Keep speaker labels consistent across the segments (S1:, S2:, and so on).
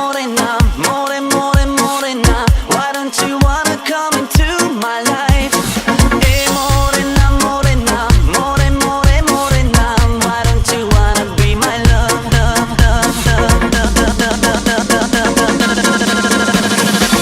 S1: morena, more, more, morena. Why don't you wanna come into my life? Hey, morena, morena, more, more, morena. Why don't you wanna be my love, love, love, love, love, love, love, love, love, love, love, love, love.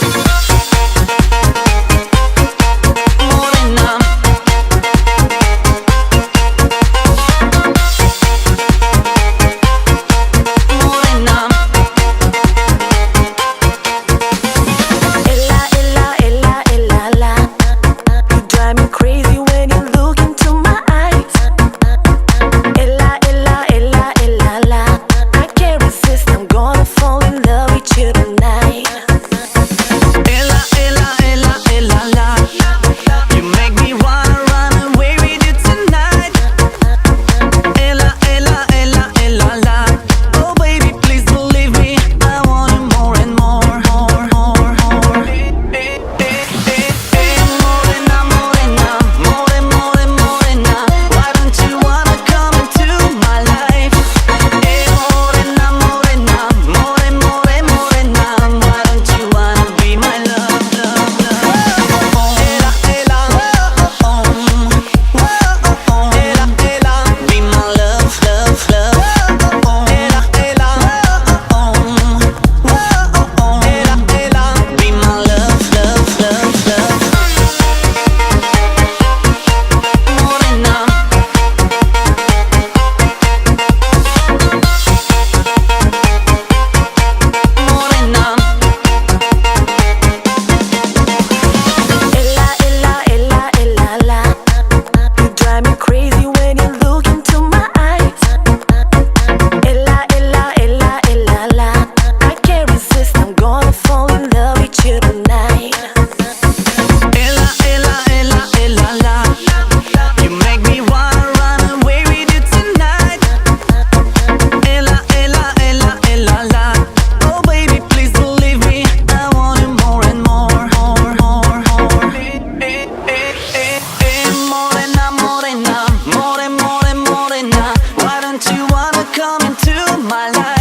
S1: Why don't you wanna come into my life?